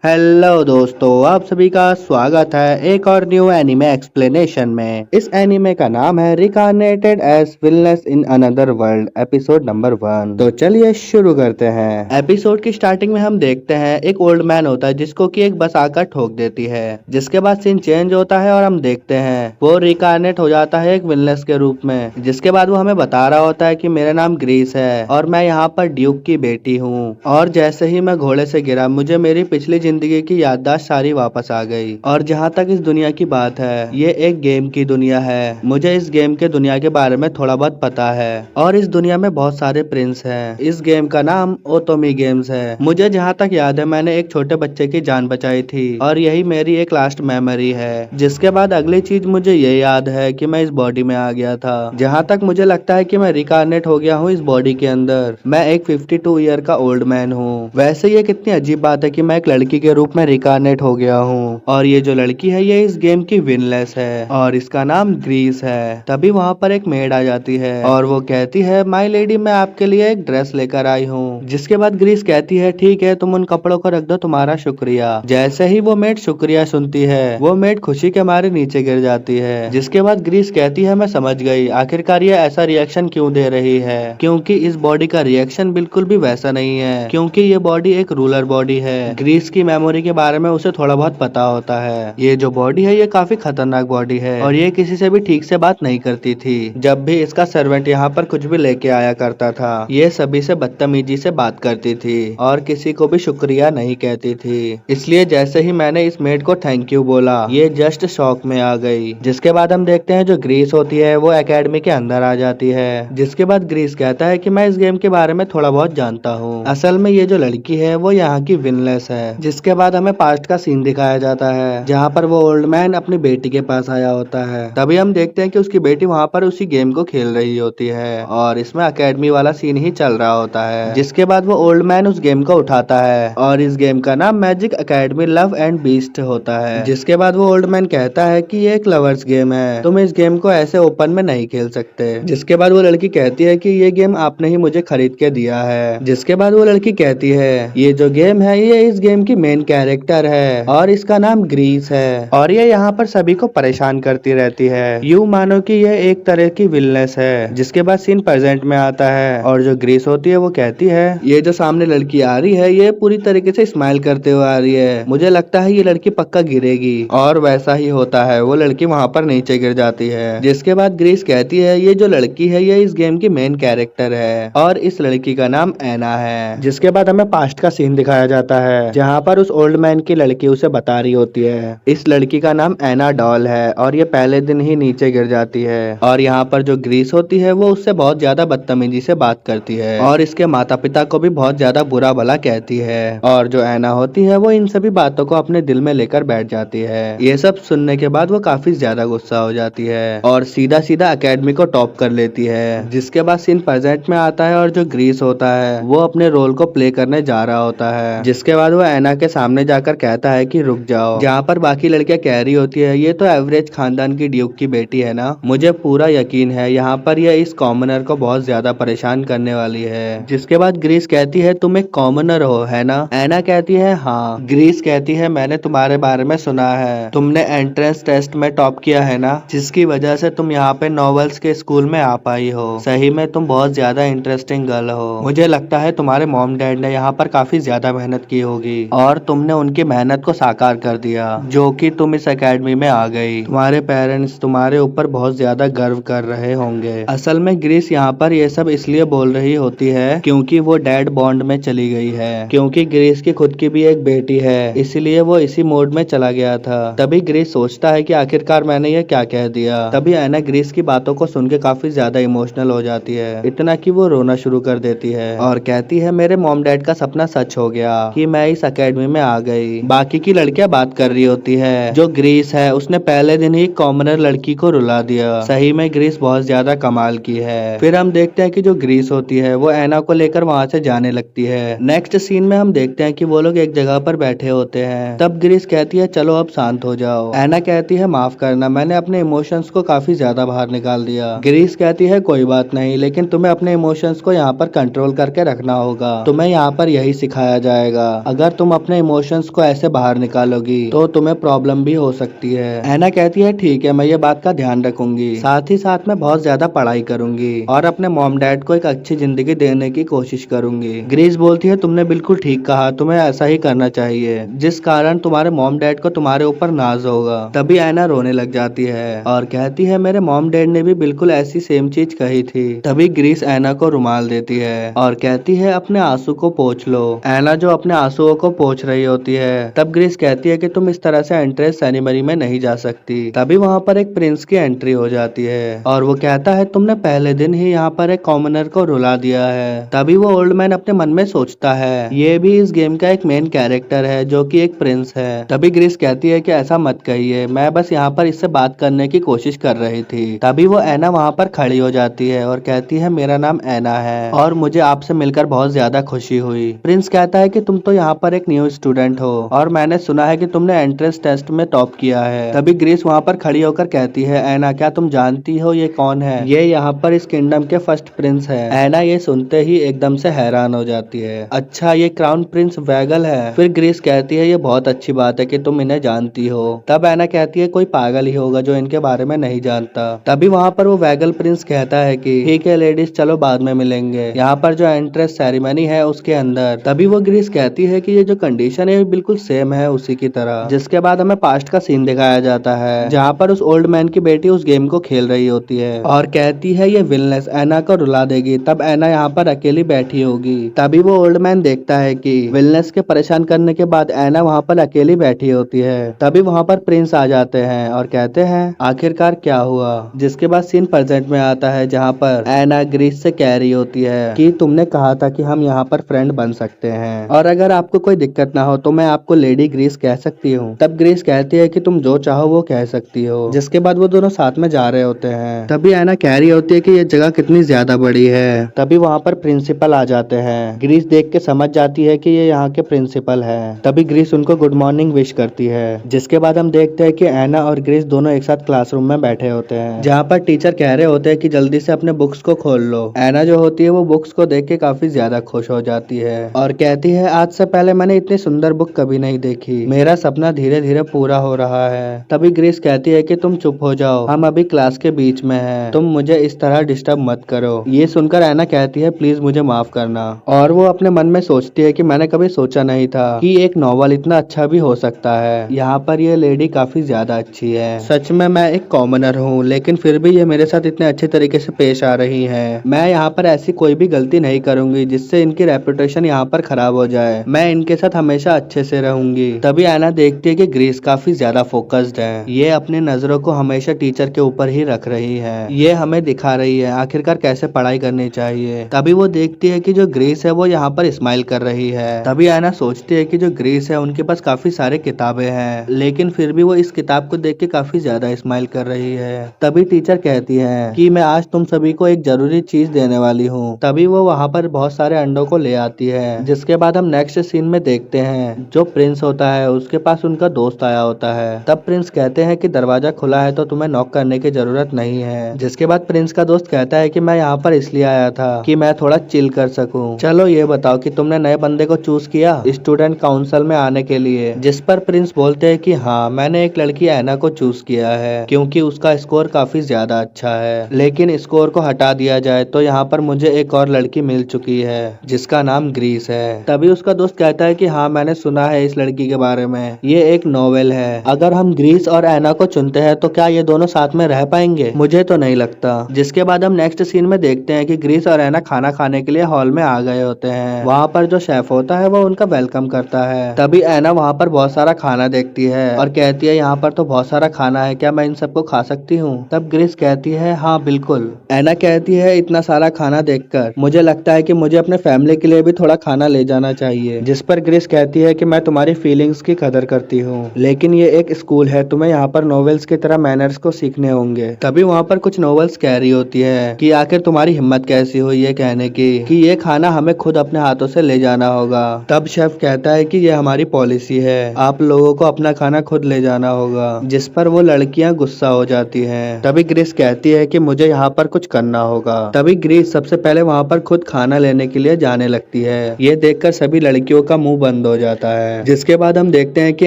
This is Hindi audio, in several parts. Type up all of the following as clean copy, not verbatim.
हेलो दोस्तों, आप सभी का स्वागत है एक और न्यू एनिमे एक्सप्लेनेशन में। इस एनिमे का नाम है reincarnated as villainess in another world, episode number 1। तो चलिए शुरू करते हैं। एपिसोड की स्टार्टिंग में हम देखते हैं एक ओल्ड मैन होता है जिसको कि एक बस आकर ठोक देती है। जिसके बाद सीन चेंज होता है और हम देखते हैं वो रिकार्नेट हो जाता है एक विलनेस के रूप में। जिसके बाद वो हमें बता रहा होता है कि मेरा नाम ग्रीस है और मैं यहाँ पर ड्यूक की बेटी हूँ। और जैसे ही मैं घोड़े से गिरा मुझे मेरी पिछली जिंदगी की याददाश्त सारी वापस आ गई। और जहाँ तक इस दुनिया की बात है, ये एक गेम की दुनिया है। मुझे इस गेम के दुनिया के बारे में थोड़ा बहुत पता है और इस दुनिया में बहुत सारे प्रिंस हैं। इस गेम का नाम ओतोमी गेम्स है। मुझे जहाँ तक याद है मैंने एक छोटे बच्चे की जान बचाई थी और यही मेरी एक लास्ट मेमोरी है। जिसके बाद अगली चीज मुझे ये याद है कि मैं इस बॉडी में आ गया था। जहाँ तक मुझे लगता है कि मैं रिकार्नेट हो गया हूँ इस बॉडी के अंदर। मैं एक 52 ईयर का ओल्ड मैन हूँ। वैसे ये कितनी अजीब बात है कि मैं एक लड़की के रूप में रिकार्नेट हो गया हूँ और ये जो लड़की है ये इस गेम की विनलेस है और इसका नाम ग्रीस है। तभी वहाँ पर एक मेड आ जाती है और वो कहती है माय लेडी मैं आपके लिए एक ड्रेस लेकर आई हूँ। जिसके बाद ग्रीस कहती है ठीक है तुम उन कपड़ों को रख दो, तुम्हारा शुक्रिया। जैसे ही वो मेड शुक्रिया सुनती है वो मेड खुशी के मारे नीचे गिर जाती है। जिसके बाद ग्रीस कहती है मैं समझ गई आखिरकार ये ऐसा रिएक्शन क्यों दे रही है, क्योंकि इस बॉडी का रिएक्शन बिल्कुल भी वैसा नहीं है, क्योंकि ये बॉडी एक रूलर बॉडी है। ग्रीस की मेमोरी के बारे में उसे थोड़ा बहुत पता होता है। ये जो बॉडी है ये काफी खतरनाक बॉडी है और ये किसी से भी ठीक से बात नहीं करती थी। जब भी इसका सर्वेंट यहाँ पर कुछ भी लेके आया करता था ये सभी से बदतमीजी से बात करती थी और किसी को भी शुक्रिया नहीं कहती थी। इसलिए जैसे ही मैंने इस मेड को थैंक यू बोला ये जस्ट शॉक में आ गई। जिसके बाद हम देखते हैं जो ग्रीस होती है वो एकेडमी के अंदर आ जाती है। जिसके बाद ग्रीस कहता है कि मैं इस गेम के बारे में थोड़ा बहुत जानता हूँ। असल में ये जो लड़की है वो यहाँ की विनलेस है। जिसके बाद हमें पास्ट का सीन दिखाया जाता है जहाँ पर वो ओल्ड मैन अपनी बेटी के पास आया होता है। तभी हम देखते हैं कि उसकी बेटी वहाँ पर उसी गेम को खेल रही होती है और इसमें एकेडमी वाला सीन ही चल रहा होता है। जिसके बाद वो ओल्ड मैन उस गेम को उठाता है और इस गेम का नाम magic academy love and beast होता है। जिसके बाद वो ओल्ड मैन कहता है कि ये एक लवर्स गेम है, तुम इस गेम को ऐसे ओपन में नहीं खेल सकते। जिसके बाद वो लड़की कहती है कि ये गेम आपने ही मुझे खरीद के दिया है। जिसके बाद वो लड़की कहती है ये जो गेम है ये इस गेम की मेन कैरेक्टर है और इसका नाम ग्रीस है और ये यहाँ पर सभी को परेशान करती रहती है। यूं मानो कि ये एक तरह की विलनेस है। जिसके बाद सीन प्रेजेंट में आता है और जो ग्रीस होती है वो कहती है ये जो सामने लड़की आ रही है ये पूरी तरीके से स्माइल करते हुए आ रही है, मुझे लगता है ये लड़की पक्का गिरेगी। और वैसा ही होता है, वो लड़की वहाँ पर नीचे गिर जाती है। जिसके बाद ग्रीस कहती है ये जो लड़की है ये इस गेम की मेन कैरेक्टर है और इस लड़की का नाम एना है। जिसके बाद हमें पास्ट का सीन दिखाया जाता है जहाँ पर उस ओल्ड मैन की लड़की उसे बता रही होती है इस लड़की का नाम एना डॉल है और ये पहले दिन ही नीचे गिर जाती है। और यहाँ पर जो ग्रीस होती है वो उससे बहुत ज्यादा बदतमीजी से बात करती है और इसके माता पिता को भी बहुत ज्यादा बुरा भला कहती है। और जो एना होती है वो इन सभी बातों को अपने दिल में लेकर बैठ जाती है। ये सब सुनने के बाद वो काफी ज्यादा गुस्सा हो जाती है और सीधा सीधा एकेडमी को टॉप कर लेती है। जिसके बाद सीन प्रेजेंट में आता है और जो ग्रीस होता है वो अपने रोल को प्ले करने जा रहा होता है। जिसके बाद वो एना के सामने जाकर कहता है कि रुक जाओ। जहाँ पर बाकी लड़कियां कह रही होती है ये तो एवरेज खानदान की ड्यूक की बेटी है ना, मुझे पूरा यकीन है यहाँ पर ये इस कॉमनर को बहुत ज्यादा परेशान करने वाली है। जिसके बाद ग्रीस कहती है तुम एक कॉमनर हो है ना। एना कहती है हाँ। ग्रीस कहती है मैंने तुम्हारे बारे में सुना है, तुमने एंट्रेंस टेस्ट में टॉप किया है ना, जिसकी वजह से तुम यहाँ पे नॉवेल्स के स्कूल में आ पाई हो। सही में तुम बहुत ज्यादा इंटरेस्टिंग गर्ल हो। मुझे लगता है तुम्हारे मॉम डैड ने यहाँ पर काफी ज्यादा मेहनत की होगी और तुमने उनकी मेहनत को साकार कर दिया जो कि तुम इस एकेडमी में आ गई। तुम्हारे पेरेंट्स तुम्हारे ऊपर बहुत ज्यादा गर्व कर रहे होंगे। असल में ग्रीस यहाँ पर ये सब इसलिए बोल रही होती है क्योंकि वो डैड बॉन्ड में चली गई है, क्योंकि ग्रीस की खुद की भी एक बेटी है इसलिए वो इसी मोड में चला गया था। तभी ग्रीस सोचता है कि आखिरकार मैंने ये क्या कह दिया। तभी एना ग्रीस की बातों को सुन के काफी ज्यादा इमोशनल हो जाती है, इतना कि वो रोना शुरू कर देती है और कहती है मेरे मॉम डैड का सपना सच हो गया कि मैं इस एकेडमी में आ गई। बाकी की लड़कियां बात कर रही होती है। जो ग्रीस है उसने पहले दिन ही कॉमनर लड़की को रुला दिया। सही में ग्रीस बहुत ज्यादा कमाल की है। फिर हम देखते हैं कि जो ग्रीस होती है वो एना को लेकर वहाँ से जाने लगती है। नेक्स्ट सीन में हम देखते हैं कि वो लोग एक जगह पर बैठे होते हैं। तब ग्रीस कहती है चलो अब शांत हो जाओ। एना कहती है माफ करना, मैंने अपने इमोशंस को काफी ज्यादा बाहर निकाल दिया। ग्रीस कहती है कोई बात नहीं, लेकिन तुम्हें अपने इमोशंस को यहाँ पर कंट्रोल करके रखना होगा। तुम्हें यहाँ पर यही सिखाया जाएगा। अगर तुम अपने अपने इमोशंस को ऐसे बाहर निकालोगी तो तुम्हें प्रॉब्लम भी हो सकती है। एना कहती है ठीक है, मैं ये बात का ध्यान रखूंगी, साथ ही साथ मैं बहुत ज्यादा पढ़ाई करूंगी और अपने मॉम डैड को एक अच्छी जिंदगी देने की कोशिश करूंगी। ग्रेस बोलती है तुमने बिल्कुल ठीक कहा, तुम्हें ऐसा ही करना चाहिए, जिस कारण तुम्हारे मॉम डैड को तुम्हारे ऊपर नाज होगा। तभी एना रोने लग जाती है और कहती है मेरे मॉम डैड ने भी बिल्कुल ऐसी सेम चीज कही थी। तभी ग्रेस एना को रुमाल देती है और कहती है अपने आंसू को पोंछ लो। एना जो अपने आंसुओं को पोंछ रही होती है तब ग्रेस कहती है कि तुम इस तरह से एंट्रेंस सेरेमनी में नहीं जा सकती। तभी वहाँ पर एक प्रिंस की एंट्री हो जाती है और वो कहता है तुमने पहले दिन ही यहाँ पर एक कॉमनर को रुला दिया है। तभी वो ओल्ड मैन अपने मन में सोचता है ये भी इस गेम का एक मेन कैरेक्टर है जो कि एक प्रिंस है। तभी ग्रेस कहती है कि ऐसा मत कहिए, मैं बस यहाँ पर इससे बात करने की कोशिश कर रही थी। तभी वो एना वहाँ पर खड़ी हो जाती है और कहती है मेरा नाम एना है और मुझे आपसे मिलकर बहुत ज्यादा खुशी हुई। प्रिंस कहता है कि तुम तो यहाँ पर एक न्यू स्टूडेंट हो और मैंने सुना है कि तुमने एंट्रेंस टेस्ट में टॉप किया है। तभी ग्रेस वहाँ पर खड़ी होकर कहती है एना क्या तुम जानती हो ये कौन है? ये यहाँ पर इस किंगडम के फर्स्ट प्रिंस है। एना ये सुनते ही एकदम से हैरान हो जाती है, अच्छा ये क्राउन प्रिंस वैगल है। फिर ग्रेस कहती है ये बहुत अच्छी बात है कि तुम इन्हें जानती हो। तब एना कहती है कोई पागल ही होगा जो इनके बारे में नहीं जानता। तभी वहाँ पर वो वैगल प्रिंस कहता है कि ठीक है लेडीज चलो बाद में मिलेंगे, यहाँ पर जो एंट्रेंस सेरेमनी है उसके अंदर। तभी वो ग्रेस कहती है कि ये जो कंडीशन है बिल्कुल सेम है उसी की तरह। जिसके बाद हमें पास्ट का सीन दिखाया जाता है जहाँ पर उस ओल्ड मैन की बेटी उस गेम को खेल रही होती है और कहती है ये विलनेस एना को रुला देगी। तब एना यहाँ पर अकेली बैठी होगी। तभी वो ओल्ड मैन देखता है कि विलनेस के परेशान करने के बाद एना वहाँ पर अकेली बैठी होती है। तभी वहाँ पर प्रिंस आ जाते हैं और कहते हैं आखिरकार क्या हुआ। जिसके बाद सीन प्रेजेंट में आता है जहाँ पर एना ग्रेस से कह रही होती है कि तुमने कहा था कि हम यहाँ पर फ्रेंड बन सकते हैं और अगर आपको कोई दिक्कत ना हो तो मैं आपको लेडी ग्रेस कह सकती हूँ। तब ग्रेस कहती है कि तुम जो चाहो वो कह सकती हो। जिसके बाद वो दोनों साथ में जा रहे होते हैं। तभी एना कह रही होती है कि ये जगह कितनी ज्यादा बड़ी है। तभी वहाँ पर प्रिंसिपल आ जाते हैं। ग्रेस देख के समझ जाती है कि ये यहाँ के प्रिंसिपल है। तभी ग्रेस उनको गुड मॉर्निंग विश करती है। जिसके बाद हम देखते हैं कि एना और ग्रेस दोनों एक साथ क्लासरूम में बैठे होते हैं जहाँ पर टीचर कह रहे होते हैं कि जल्दी से अपने बुक्स को खोल लो। एना जो होती है वो बुक्स को देख के काफी ज्यादा खुश हो जाती है और कहती है आज से पहले मैंने इतनी सुंदर बुक कभी नहीं देखी, मेरा सपना धीरे धीरे पूरा हो रहा है। तभी ग्रेस कहती है कि तुम चुप हो जाओ, हम अभी क्लास के बीच में हैं, तुम मुझे इस तरह डिस्टर्ब मत करो। ये सुनकर एना कहती है प्लीज मुझे माफ करना। और वो अपने मन में सोचती है कि मैंने कभी सोचा नहीं था कि एक नॉवल इतना अच्छा भी हो सकता है। यहाँ पर ये लेडी काफी ज्यादा अच्छी है। सच में मैं एक कॉमनर हूँ लेकिन फिर भी ये मेरे साथ इतने अच्छे तरीके से पेश आ रही है। मैं यहाँ पर ऐसी कोई भी गलती नहीं करूंगी जिससे इनकी रेपुटेशन यहाँ पर खराब हो जाए। मैं इनके साथ हमेशा अच्छे से रहूंगी। तभी एना देखती है कि ग्रेस काफी ज्यादा फोकस्ड है। ये अपनी नजरों को हमेशा टीचर के ऊपर ही रख रही है। ये हमें दिखा रही है आखिरकार कैसे पढ़ाई करनी चाहिए। तभी वो देखती है कि जो ग्रेस है वो यहाँ पर स्माइल कर रही है। तभी एना सोचती है कि जो ग्रेस है उनके पास काफी सारे किताबें हैं लेकिन फिर भी वो इस किताब को देख के काफी ज्यादा स्माइल कर रही है। तभी टीचर कहती है कि मैं आज तुम सभी को एक जरूरी चीज देने वाली हूँ। तभी वो वहाँ पर बहुत सारे अंडों को ले आती है। जिसके बाद हम नेक्स्ट सीन में देखते हैं जो प्रिंस होता है उसके पास उनका दोस्त आया होता है। तब प्रिंस कहते हैं कि दरवाजा खुला है तो तुम्हें नॉक करने की जरूरत नहीं है। जिसके बाद प्रिंस का दोस्त कहता है कि मैं यहाँ पर इसलिए आया था कि मैं थोड़ा चिल कर सकूं। चलो ये बताओ कि तुमने नए बंदे को चूज किया स्टूडेंट काउंसिल में आने के लिए। जिस पर प्रिंस बोलते हैं कि हाँ मैंने एक लड़की एना को चूज किया है क्योंकि उसका स्कोर काफी ज्यादा अच्छा है। लेकिन स्कोर को हटा दिया जाए तो यहाँ पर मुझे एक और लड़की मिल चुकी है जिसका नाम ग्रीस है। तभी उसका दोस्त कहता है कि हाँ मैंने सुना है इस लड़की के बारे में, ये एक नॉवेल है। अगर हम ग्रीस और एना को चुनते हैं तो क्या ये दोनों साथ में रह पाएंगे? मुझे तो नहीं लगता। जिसके बाद हम नेक्स्ट सीन में देखते हैं कि ग्रीस और एना खाना खाने के लिए हॉल में आ गए होते हैं। वहाँ पर जो शेफ होता है वो उनका वेलकम करता है। तभी एना वहाँ पर बहुत सारा खाना देखती है और कहती है यहाँ पर तो बहुत सारा खाना है, क्या मैं इन सबको खा सकती हूँ? तब ग्रीस कहती है हाँ बिल्कुल। एना कहती है इतना सारा खाना देखकर मुझे लगता है कि मुझे अपने फैमिली के लिए भी थोड़ा खाना ले जाना चाहिए। जिस पर ग्रीस कहती है कि मैं तुम्हारी फीलिंग्स की कदर करती हूँ लेकिन ये एक स्कूल है, तुम्हें यहाँ पर नॉवेल्स की तरह मैनर्स को सीखने होंगे। तभी वहाँ पर कुछ नॉवेल्स कह रही होती है कि आखिर तुम्हारी हिम्मत कैसी हुई ये कहने की कि ये खाना हमें खुद अपने हाथों से ले जाना होगा। तब शेफ कहता है कि ये हमारी पॉलिसी है, आप लोगों को अपना खाना खुद ले जाना होगा। जिस पर वो लड़कियां गुस्सा हो जाती हैं। तभी ग्रेस कहती है कि मुझे यहाँ पर कुछ करना होगा। तभी ग्रेस सबसे पहले वहाँ पर खुद खाना लेने के लिए जाने लगती है। ये देखकर सभी लड़कियों का मुंह बंद बंद हो जाता है। जिसके बाद हम देखते हैं कि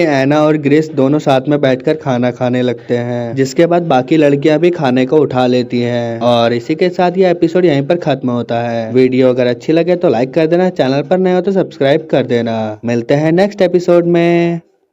एना और ग्रेस दोनों साथ में बैठकर खाना खाने लगते हैं, जिसके बाद बाकी लड़कियां भी खाने को उठा लेती हैं। और इसी के साथ ये एपिसोड यहीं पर खत्म होता है। वीडियो अगर अच्छी लगे तो लाइक कर देना, चैनल पर नए हो तो सब्सक्राइब कर देना। मिलते हैं नेक्स्ट एपिसोड में।